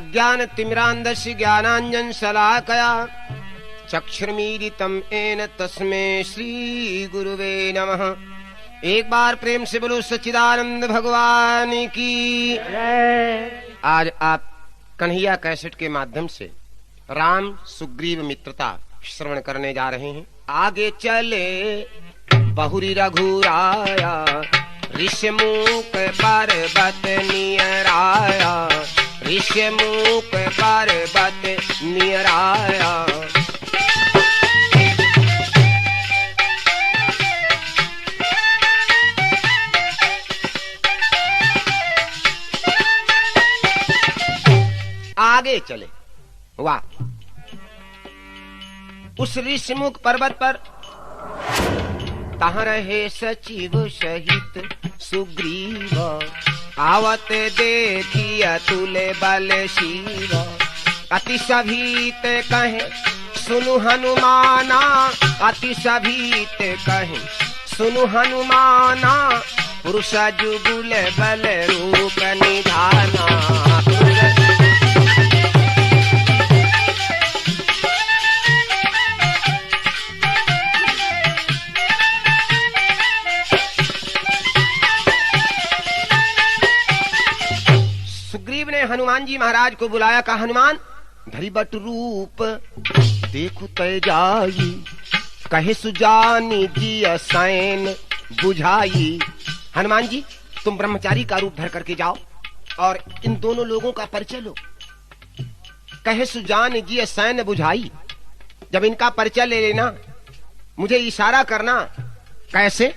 अज्ञानतिमिरान्धस्य ज्ञानाञ्जनशलाकया चक्षुर्मीलितं येन तस्मै श्री गुरुवे नमः। एक बार प्रेम से बोलो सच्चिदानंद भगवान की। आज आप कन्हैया कैसेट के माध्यम से राम सुग्रीव मित्रता श्रवण करने जा रहे हैं। आगे चले बहुरी रघुराया, ऋषमुख पर्वत नियराया, ऋषमुख पर्वत नियराया। आगे चले, वाह। उस ऋषमुख पर्वत पर तहाँ रहे सचिव सहित सुग्रीव, आवत देखी अतुल बल शिव। अति सभीत कहे सुनु हनुमाना, अति सभीत कहे सुनु हनुमाना। पुरुष जुगुल बल रूप निधाना। सुग्रीव ने हनुमान जी महाराज को बुलाया, कहा हनुमान धरी बट रूप देखो तय जाई, कहे सुजानी जी सैन बुझाई। हनुमान जी तुम ब्रह्मचारी का रूप धर करके जाओ और इन दोनों लोगों का परिचय लो। कहे सुजान जी सैन बुझाई, जब इनका परिचय ले लेना, मुझे इशारा करना। कैसे?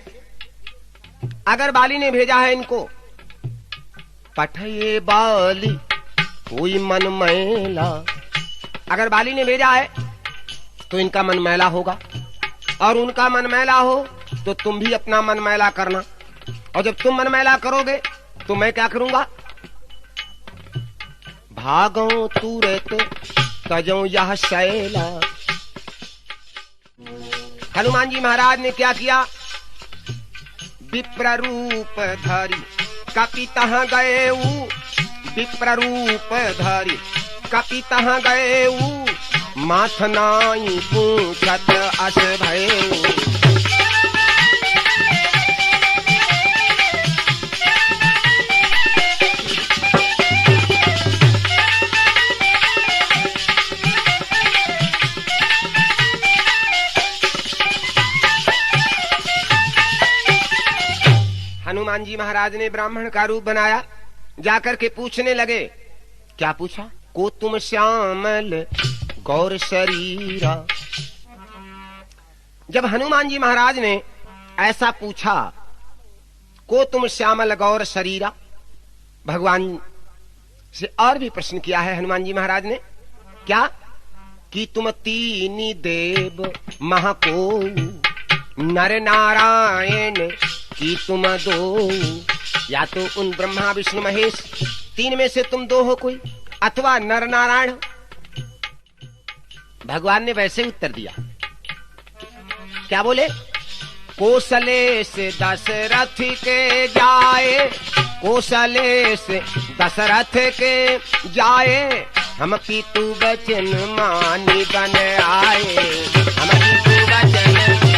अगर बाली ने भेजा है इनको, पठये बाली कोई मन मैला। अगर बाली ने भेजा है तो इनका मन मैला होगा, और उनका मन मैला हो तो तुम भी अपना मन मैला करना। और जब तुम मन मैला करोगे तो मैं क्या करूंगा? भागो तुरत तजो यह शैला। हनुमान जी महाराज ने क्या किया? विप्र रूप धरी कपितः गए, विप्र रूप धरी कपितः गए। माथ नाई पूछत अस भयऊ। हनुमान जी महाराज ने ब्राह्मण का रूप बनाया, जाकर के पूछने लगे। क्या पूछा? को तुम श्यामल गौर शरीरा। जब हनुमान जी महाराज ने ऐसा पूछा, को तुम श्यामल गौर शरीरा, भगवान से और भी प्रश्न किया है हनुमान जी महाराज ने। क्या? कि तुम तीनी देव महको, नर नारायण कि तुम दो। या तो उन ब्रह्मा विष्णु महेश तीन में से तुम दो हो कोई, अथवा नर नारायण। भगवान ने वैसे उत्तर दिया। क्या बोले? कौशलेश दशरथ के जाए, कौशलेश दशरथ के जाए। हम पितु वचन मानी बन आए, हम पितु वचन।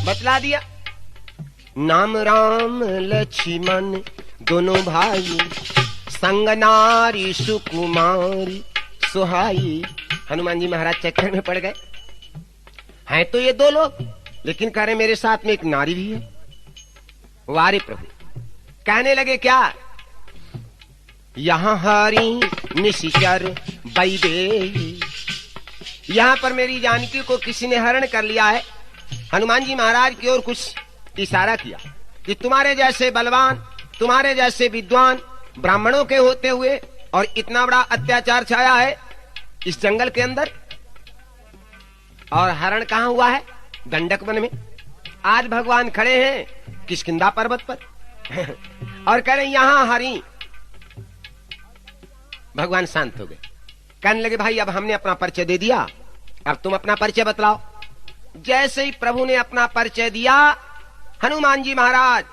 बतला दिया। नाम राम लक्ष्मण दोनों भाई, संग नारी सुकुमारी सुहाई। हनुमान जी महाराज चक्कर में पड़ गए। हैं तो ये दो लोग, लेकिन कह रहे मेरे साथ में एक नारी भी है। वारे प्रभु, कहने लगे क्या? यहाँ हरि निशिचर वैदेही, यहाँ पर मेरी जानकी को किसी ने हरण कर लिया है। हनुमान जी महाराज की ओर कुछ इशारा किया कि तुम्हारे जैसे बलवान, तुम्हारे जैसे विद्वान ब्राह्मणों के होते हुए और इतना बड़ा अत्याचार छाया है इस जंगल के अंदर, और हरण कहाँ हुआ है? दंडक वन में। आज भगवान खड़े हैं किष्किंधा पर्वत पर और कह रहे यहाँ हरि। भगवान शांत हो गए, कहने लगे भाई अब हमने अपना परिचय दे दिया, अब तुम अपना परिचय बतलाओ। जैसे ही प्रभु ने अपना परिचय दिया, हनुमान जी महाराज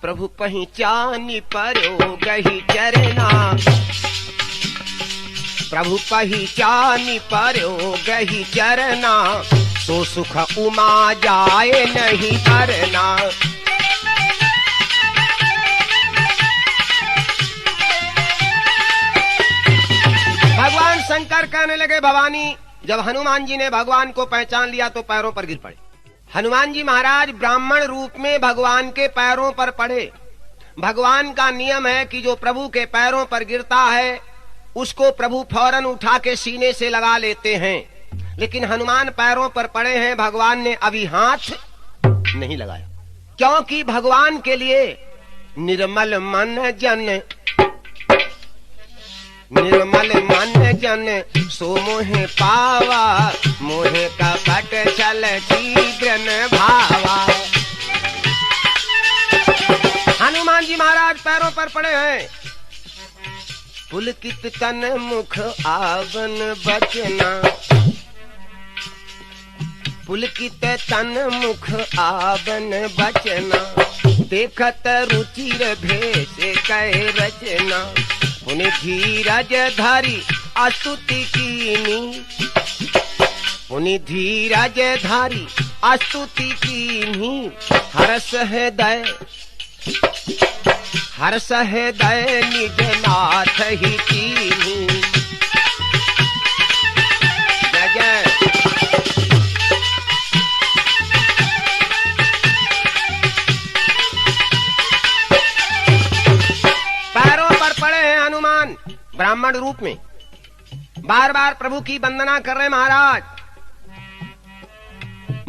प्रभु पहचानी परो गही चरना, प्रभु पहचानी परो गही चरना, तो सुख उमा जाए नहीं करना। भगवान शंकर कहने लगे भवानी, जब हनुमान जी ने भगवान को पहचान लिया तो पैरों पर गिर पड़े। हनुमान जी महाराज ब्राह्मण रूप में भगवान के पैरों पर पड़े। भगवान का नियम है कि जो प्रभु के पैरों पर गिरता है उसको प्रभु फौरन उठा के सीने से लगा लेते हैं, लेकिन हनुमान पैरों पर पड़े हैं, भगवान ने अभी हाथ नहीं लगाया, क्योंकि भगवान के लिए निर्मल मन जन, निर्मल मन जन सो मोहे पावा, मोहे कपट छल शीघ्रन भावा। हनुमान जी महाराज पैरों पर पड़े हैं। पुलकित तन मुख आवन बचना, पुलकित तन मुख आवन बचना, देखत रुचिर भेष कह रचना, पुनि धीरज धरी अस्तुति कीनी, पुनि धीरज धरी अस्तुति कीनी, हर्ष हृदय, हर्ष हृदय निज नाथ ही कीनी। जय जय। पैरों पर पड़े हैं हनुमान ब्राह्मण रूप में, बार बार प्रभु की वंदना कर रहे महाराज।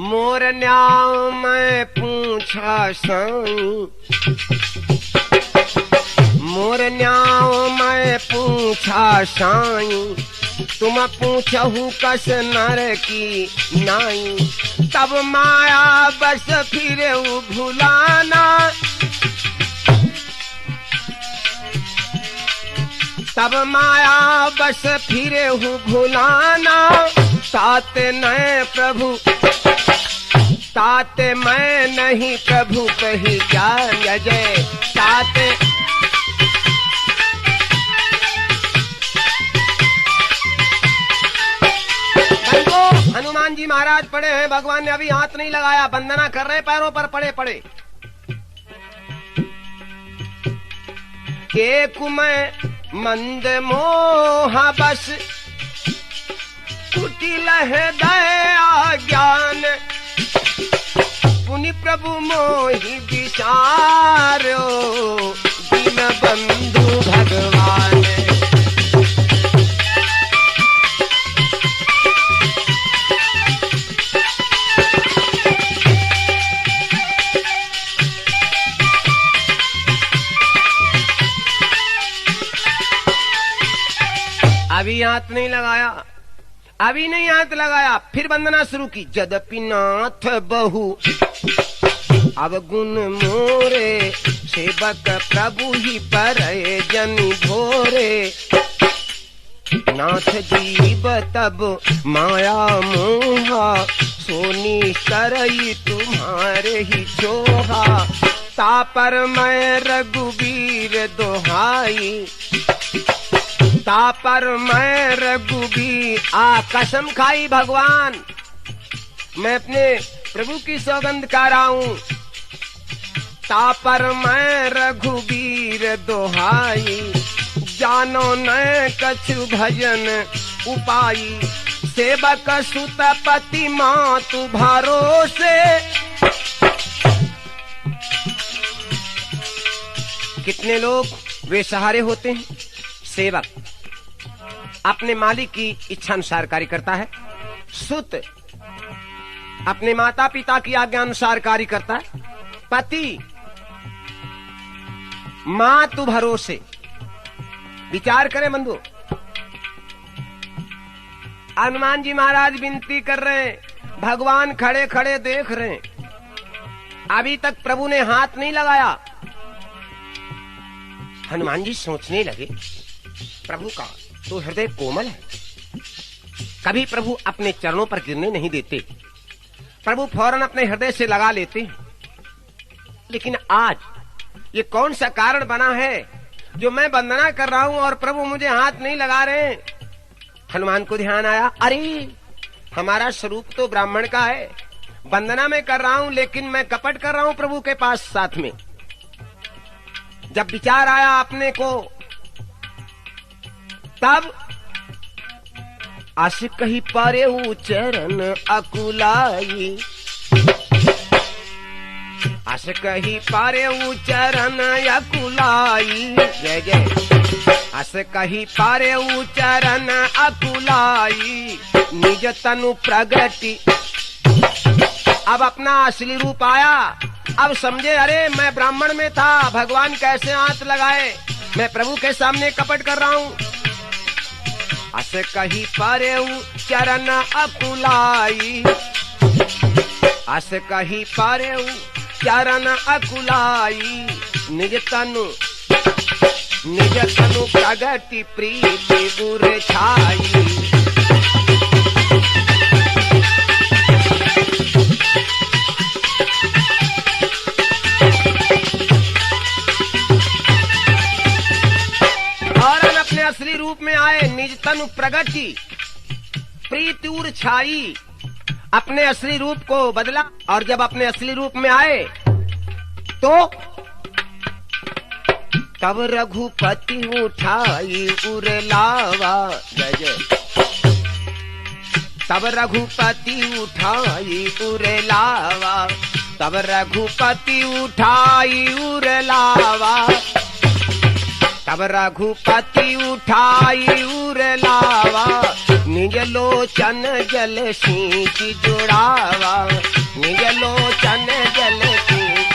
मोर न्याय मैं पूछा साईं, मोर न्याय मैं पूछा साईं, तुम पूछहु कस नर की नाई, तब माया बस फिरे भुलाना, तब माया बस फिरे हूँ भुलाना, तात नए प्रभु, तात मैं नहीं प्रभु कही जान जय, तात हनुमान जी महाराज पड़े हैं, भगवान ने अभी हाथ नहीं लगाया, वंदना कर रहे, पैरों पर पड़े पड़े। के कुमय मंद मोह बस, कुटिल हृदय ज्ञान, पुनि प्रभु मोहि विचारो, दीन बंधु भगवान। अभी हाथ नहीं लगाया, अभी नहीं हाथ लगाया, फिर वंदना शुरू की। जदपि नाथ बहु अवगुण मोरे, सेवक प्रभु ही पर जनि भोरे, नाथ जीव तब माया मोहा, सोनी करई तुम्हारे ही चोहा, तापर मैं रघुवीर दोहाई, तापर मैं रघुवीर। कसम खाई भगवान, मैं अपने प्रभु की सौगंध खा रहा हूँ, तापर मैं रघुवीर दोहाई, जानो न कछु भजन उपाई, सेवक सुत पति मातु भरोसे। कितने लोग वे सहारे होते हैं, सेवक अपने मालिक की इच्छा अनुसार कार्य करता है, सुत अपने माता पिता की आज्ञा अनुसार कार्य करता है, पति मातु भरोसे। विचार करें बंधु, हनुमान जी महाराज विनती कर रहे हैं, भगवान खड़े खड़े देख रहे हैं, अभी तक प्रभु ने हाथ नहीं लगाया। हनुमान जी सोचने लगे, प्रभु का तो हृदय कोमल है, कभी प्रभु अपने चरणों पर गिरने नहीं देते, प्रभु फौरन अपने हृदय से लगा लेते हैं। लेकिन आज ये कौन सा कारण बना है जो मैं वंदना कर रहा हूं और प्रभु मुझे हाथ नहीं लगा रहे। हनुमान को ध्यान आया, अरे हमारा स्वरूप तो ब्राह्मण का है, वंदना मैं कर रहा हूं लेकिन मैं कपट कर रहा हूं प्रभु के पास साथ में। जब विचार आया अपने को, तब आशिक कही पारे चरण अकुलाई, आशिक कही पारे चरण अकुलाई, जय जय। आशिक कही पारे चरण अकुलाई, निज तनु प्रगति। अब अपना असली रूप आया, अब समझे अरे मैं ब्राह्मण में था, भगवान कैसे हाथ लगाए, मैं प्रभु के सामने कपट कर रहा हूं। अस कही पारे चरण अकुलाई, अस कही पारे चरण अकुलाई, निज तनु प्रगति प्रीति उर छाई। असली रूप में आए, निज तनु प्रगति प्रीति उर छाई, अपने असली रूप को बदला। और जब अपने असली रूप में आए तो तब रघुपति उठाई उर लावा, जय जय। तब रघुपति उठाई उर लावा, तब रघुपति उठाई उर लावा, तब रघुपति उठाई उर लावा, निज लोचन जल सींच जुड़ावा, निज लोचन जल सींच।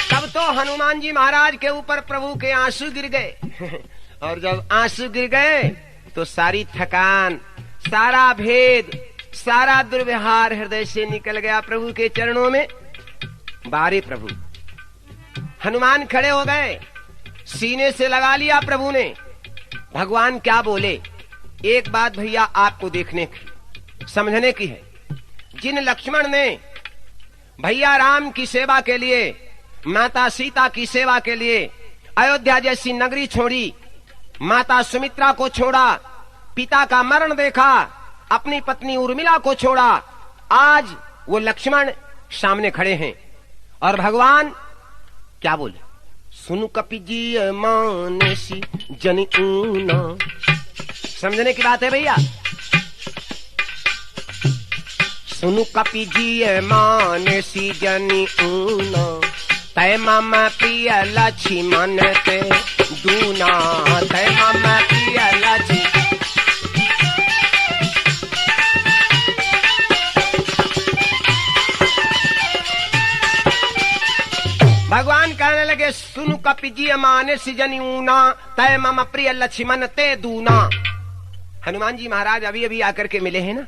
तब तो हनुमान जी महाराज के ऊपर प्रभु के आंसू गिर गए। और जब आंसू गिर गए तो सारी थकान, सारा भेद, सारा दुर्व्यवहार हृदय से निकल गया प्रभु के चरणों में। बारे प्रभु, हनुमान खड़े हो गए, सीने से लगा लिया प्रभु ने। भगवान क्या बोले, एक बात भैया आपको देखने की, समझने की है। जिन लक्ष्मण ने भैया राम की सेवा के लिए, माता सीता की सेवा के लिए अयोध्या जैसी नगरी छोड़ी, माता सुमित्रा को छोड़ा, पिता का मरण देखा, अपनी पत्नी उर्मिला को छोड़ा, आज वो लक्ष्मण सामने खड़े हैं। और भगवान क्या बोले, सुनु कपिजी मानसी जन ऊना। समझने की बात है भैया। सुनु कपिजी मानसी जन ऊना, तय मम प्रिय लक्ष्मण ते दूना, तय मम प्रिय लक्ष्मण। भगवान कहने लगे, सुनु कपिजी मानसी जन ऊना, तय मम प्रिय लक्ष्मण ते दूना। हनुमान जी महाराज अभी अभी आकर के मिले हैं ना,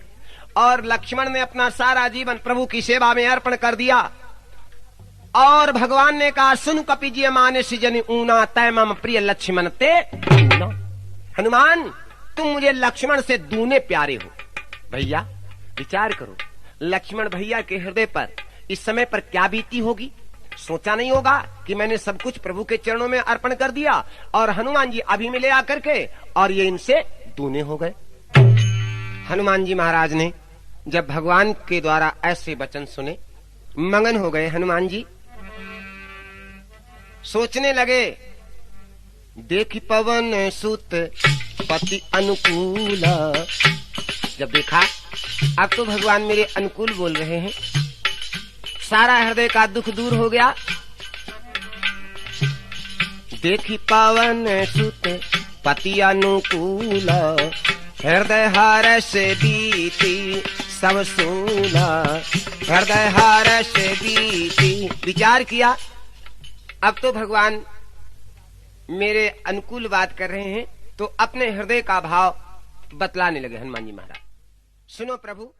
और लक्ष्मण ने अपना सारा जीवन प्रभु की सेवा में अर्पण कर दिया। और भगवान ने कहा, सुन कपिजी मानसी जन ऊना, तय मम प्रिय लक्ष्मण ते दूना। हनुमान तुम मुझे लक्ष्मण से दूने प्यारे हो। भैया विचार करो, लक्ष्मण भैया के हृदय पर इस समय पर क्या बीती होगी। सोचा नहीं होगा कि मैंने सब कुछ प्रभु के चरणों में अर्पण कर दिया और हनुमान जी अभी मिले आकर के और ये इनसे दूने हो गए। हनुमान जी महाराज ने जब भगवान के द्वारा ऐसे वचन सुने, मगन हो गए। हनुमान जी सोचने लगे, देखी पवन सुत पति अनुकूला। जब देखा अब तो भगवान मेरे अनुकूल बोल रहे हैं, सारा हृदय का दुख दूर हो गया। देखी पवन सुत पति अनुकूला, हृदय हर्ष बीती सब सूना, हृदय हर्ष बीती। विचार किया, अब तो भगवान मेरे अनुकूल बात कर रहे हैं, तो अपने हृदय का भाव बतलाने लगे हनुमान जी महाराज। सुनो प्रभु,